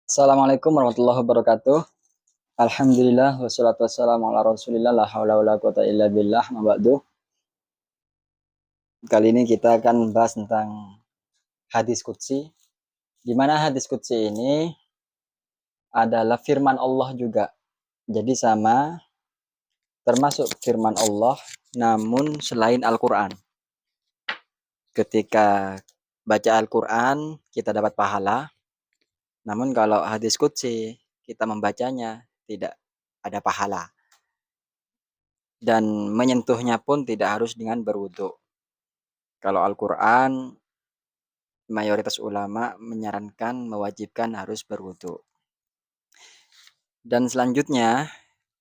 Assalamualaikum warahmatullahi wabarakatuh. Alhamdulillah wassalatu wassalamu ala Rasulillah la haula wala quwata illa billah ma ba'du. Kali ini kita akan bahas tentang hadis qudsi, di mana hadis qudsi ini adalah firman Allah juga. Jadi sama termasuk firman Allah namun selain Al-Qur'an. Ketika baca Al-Qur'an kita dapat pahala, namun kalau hadis qudsi kita membacanya tidak ada pahala. Dan menyentuhnya pun tidak harus dengan berwudu. Kalau Al-Quran, mayoritas ulama menyarankan, mewajibkan harus berwudu. Dan selanjutnya,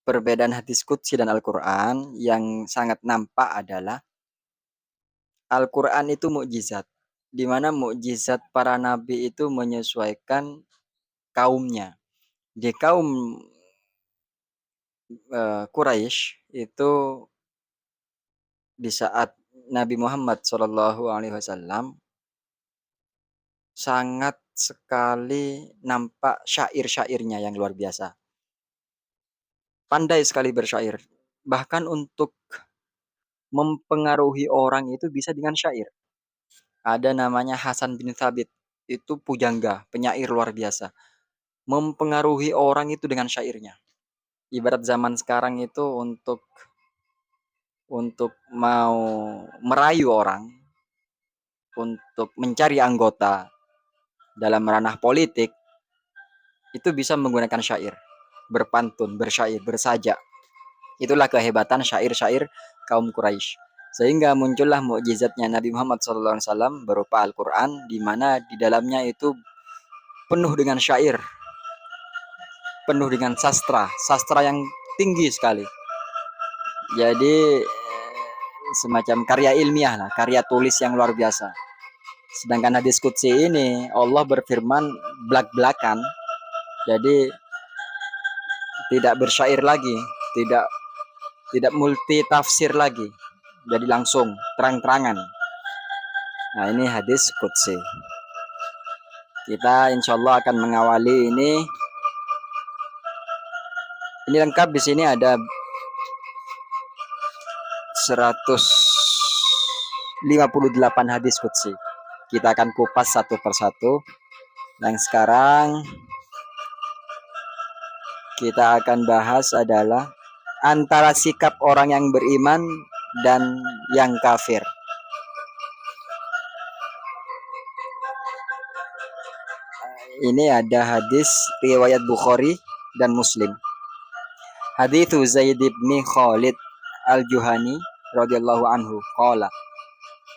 perbedaan hadis qudsi dan Al-Quran yang sangat nampak adalah Al-Quran itu mukjizat, di mana mukjizat para nabi itu menyesuaikan kaumnya. Di kaum Quraisy itu di saat Nabi Muhammad SAW sangat sekali nampak syair-syairnya yang luar biasa. Pandai sekali bersyair. Bahkan untuk mempengaruhi orang itu bisa dengan syair. Ada namanya Hasan bin Thabit. Itu pujangga, penyair luar biasa. Mempengaruhi orang itu dengan syairnya. Ibarat zaman sekarang itu untuk mau merayu orang, untuk mencari anggota dalam ranah politik, itu bisa menggunakan syair, berpantun, bersyair, bersajak. Itulah kehebatan syair-syair kaum Quraisy. Sehingga muncullah mukjizatnya Nabi Muhammad SAW berupa Al-Quran, di mana di dalamnya itu penuh dengan syair, penuh dengan sastra, sastra yang tinggi sekali. Jadi semacam karya ilmiah lah, karya tulis yang luar biasa. Sedangkan hadis qudsi ini Allah berfirman belak-belakan, jadi tidak bersyair lagi, tidak multi tafsir lagi, jadi langsung terang-terangan. Nah, ini hadis qudsi. Kita insya Allah akan mengawali ini. Ini lengkap, di sini ada 158 hadis qudsi. Kita akan kupas satu persatu. Yang sekarang kita akan bahas adalah antara sikap orang yang beriman dan yang kafir. Ini ada hadis riwayat Bukhari dan Muslim. Hadits Zaid bin Khalid Al-Juhani radhiyallahu anhu qala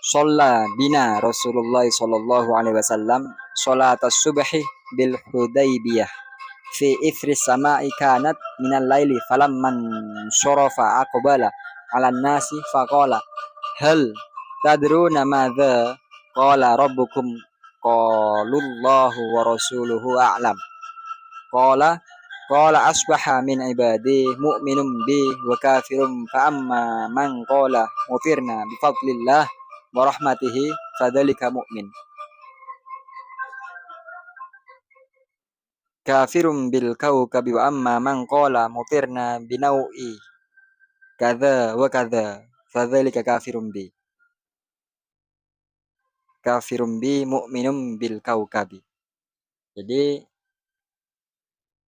shalla bina Rasulullah sallallahu alaihi wasallam salat as-subhi bil Hudaybiyah fi ithri sama'i kanat minal laili falamman syarafa aqbala 'alan nasi faqala hal tadruna madza qala rabbukum qalullahu wa rasuluhu a'lam qala asbaha min ibadi mu'minun bi wa kafirun fa amma man qala mufirna bi fadlillah wa rahmatihi fadzalika mu'min kafirun bil kaukabi wa amma man qala mufirna bi nau'i kadza wa kadza fadzalika kafirun bi mu'minun bil kaukabi. Jadi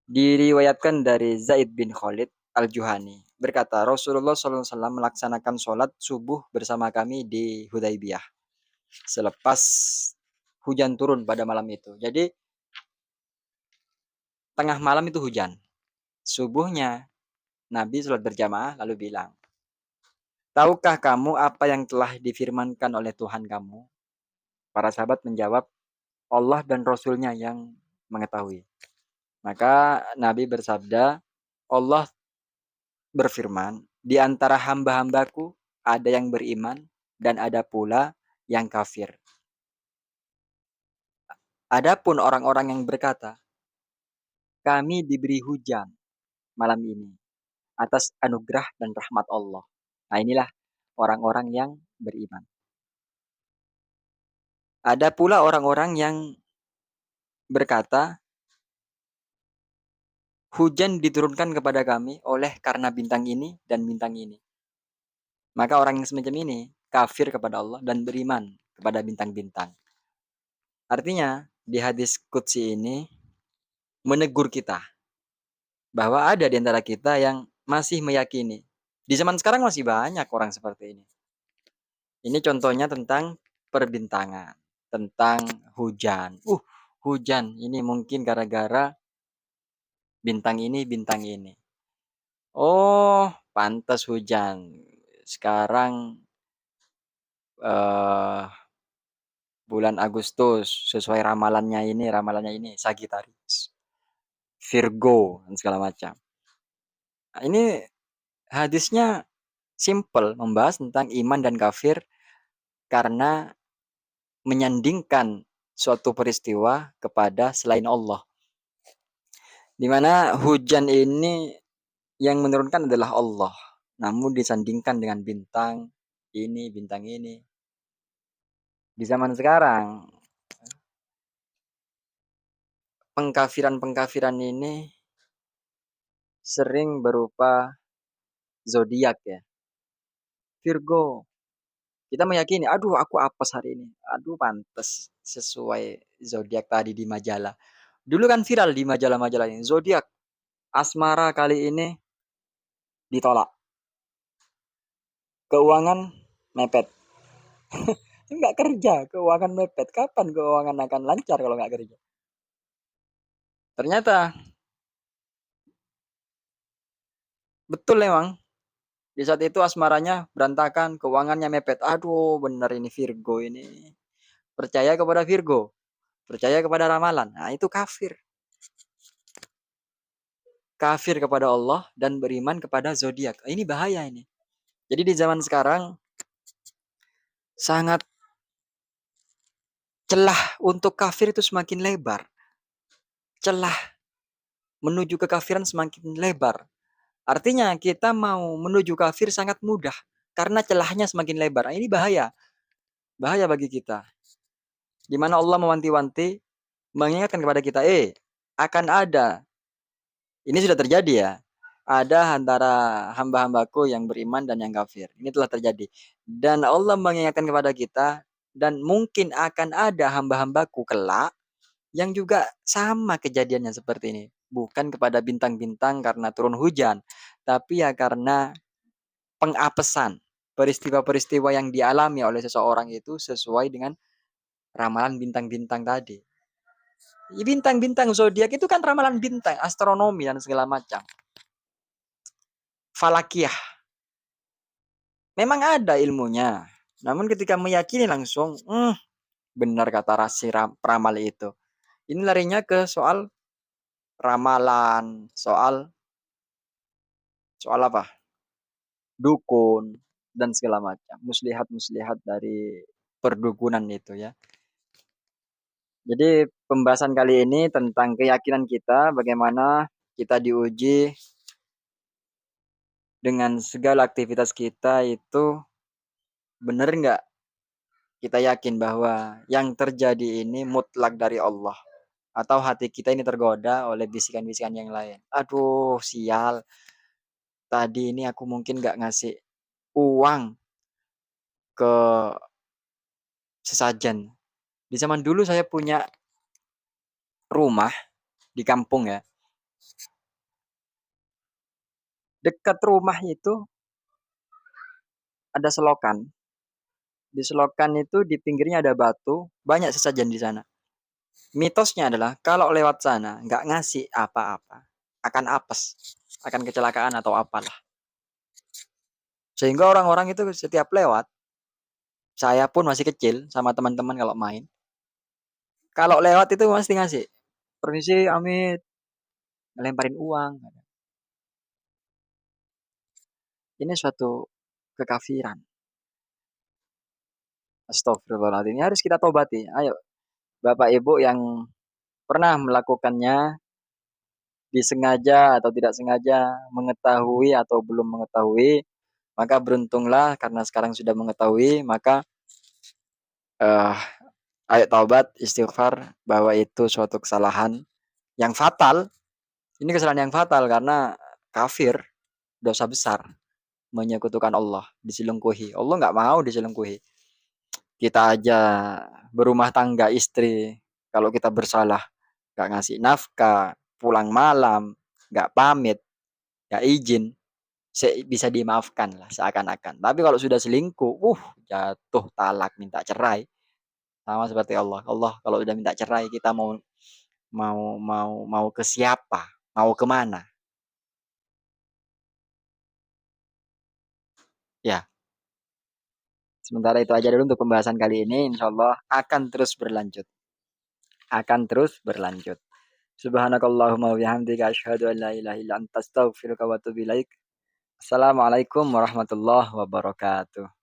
diriwayatkan dari Zaid bin Khalid Al-Juhani berkata Rasulullah SAW melaksanakan sholat subuh bersama kami di Hudaybiyah selepas hujan turun pada malam itu. Jadi tengah malam itu hujan. Subuhnya Nabi sholat berjamaah lalu bilang, tahukah kamu apa yang telah difirmankan oleh Tuhan kamu? Para sahabat menjawab, Allah dan Rasulnya yang mengetahui. Maka Nabi bersabda, Allah berfirman, di antara hamba-hambaku ada yang beriman dan ada pula yang kafir. Adapun orang-orang yang berkata, kami diberi hujan malam ini atas anugerah dan rahmat Allah. Nah, inilah orang-orang yang beriman. Ada pula orang-orang yang berkata, hujan diturunkan kepada kami oleh karena bintang ini dan bintang ini. Maka orang yang semacam ini kafir kepada Allah dan beriman kepada bintang-bintang. Artinya, di hadis qudsi ini menegur kita bahwa ada di antara kita yang masih meyakini. Di zaman sekarang masih banyak orang seperti ini. Ini contohnya tentang perbintangan, tentang hujan. Hujan ini mungkin gara-gara bintang ini, bintang ini. Oh, pantas hujan. Sekarang eh, bulan Agustus sesuai ramalannya ini Sagittarius, Virgo dan segala macam. Nah, ini hadisnya simple membahas tentang iman dan kafir karena menyandingkan suatu peristiwa kepada selain Allah. Di mana hujan ini yang menurunkan adalah Allah, namun disandingkan dengan bintang ini. Di zaman sekarang, pengkafiran-pengkafiran ini sering berupa zodiak ya. Virgo, kita meyakini, aduh aku apes hari ini, aduh pantes sesuai zodiak tadi di majalah. Dulu kan viral di majalah-majalah ini, zodiak asmara kali ini ditolak, keuangan mepet. Nggak kerja, keuangan mepet. Kapan keuangan akan lancar kalau nggak kerja? Ternyata betul memang. Di saat itu asmaranya berantakan, keuangannya mepet. Aduh, benar ini Virgo ini. Percaya kepada Virgo, percaya kepada ramalan. Nah, itu kafir. Kafir kepada Allah dan beriman kepada zodiak. Ini bahaya ini. Jadi di zaman sekarang sangat celah untuk kafir itu semakin lebar. Celah menuju kekafiran semakin lebar. Artinya kita mau menuju kafir sangat mudah karena celahnya semakin lebar. Ini bahaya. Bahaya bagi kita. Di mana Allah mewanti-wanti mengingatkan kepada kita, akan ada. Ini sudah terjadi ya. Ada antara hamba-hambaku yang beriman dan yang kafir. Ini telah terjadi. Dan Allah mengingatkan kepada kita dan mungkin akan ada hamba-hambaku kelak yang juga sama kejadiannya seperti ini. Bukan kepada bintang-bintang karena turun hujan, tapi ya karena pengapesan. Peristiwa-peristiwa yang dialami oleh seseorang itu sesuai dengan ramalan bintang-bintang tadi. Bintang-bintang zodiak itu kan ramalan bintang, astronomi dan segala macam. Falakiyah. Memang ada ilmunya. Namun ketika meyakini langsung, benar kata rasi pramal itu. Ini larinya ke soal ramalan, soal apa? Dukun dan segala macam. Muslihat-muslihat dari perdukunan itu ya. Jadi pembahasan kali ini tentang keyakinan kita, bagaimana kita diuji dengan segala aktivitas kita itu benar nggak kita yakin bahwa yang terjadi ini mutlak dari Allah. Atau hati kita ini tergoda oleh bisikan-bisikan yang lain. Aduh, sial. Tadi ini aku mungkin nggak ngasih uang ke sesajen. Di zaman dulu saya punya rumah di kampung ya. Dekat rumah itu ada selokan. Di selokan itu di pinggirnya ada batu, banyak sesajen di sana. Mitosnya adalah kalau lewat sana nggak ngasih apa-apa, akan apes, akan kecelakaan atau apalah. Sehingga orang-orang itu setiap lewat, saya pun masih kecil sama teman-teman kalau main. Kalau lewat itu mesti ngasih. Permisi, Amit, ngelemparin uang. Ini suatu kekafiran. Astagfirullahaladzim. Ini harus kita tobati. Ayo, Bapak Ibu yang pernah melakukannya, disengaja atau tidak sengaja, mengetahui atau belum mengetahui, maka beruntunglah karena sekarang sudah mengetahui, maka eh, ayo taubat, istighfar bahwa itu suatu kesalahan yang fatal Ini kesalahan yang fatal karena kafir, dosa besar, menyekutukan Allah, diselingkuhi. Allah nggak mau diselingkuhi. Kita aja berumah tangga istri, kalau kita bersalah nggak ngasih nafkah, pulang malam, nggak pamit, nggak izin, bisa dimaafkan lah seakan-akan. Tapi kalau sudah selingkuh, jatuh talak, minta cerai. Sama seperti Allah. Allah kalau udah minta cerai, kita mau ke siapa? Mau kemana? Ya, sementara itu aja dulu untuk pembahasan kali ini. Insya Allah akan terus berlanjut. Akan terus berlanjut. Subhanakallahumma wa bihamdika asyhadu an la ilaha illa anta astaghfiruka wa atubu ilaik. Assalamualaikum warahmatullahi wabarakatuh.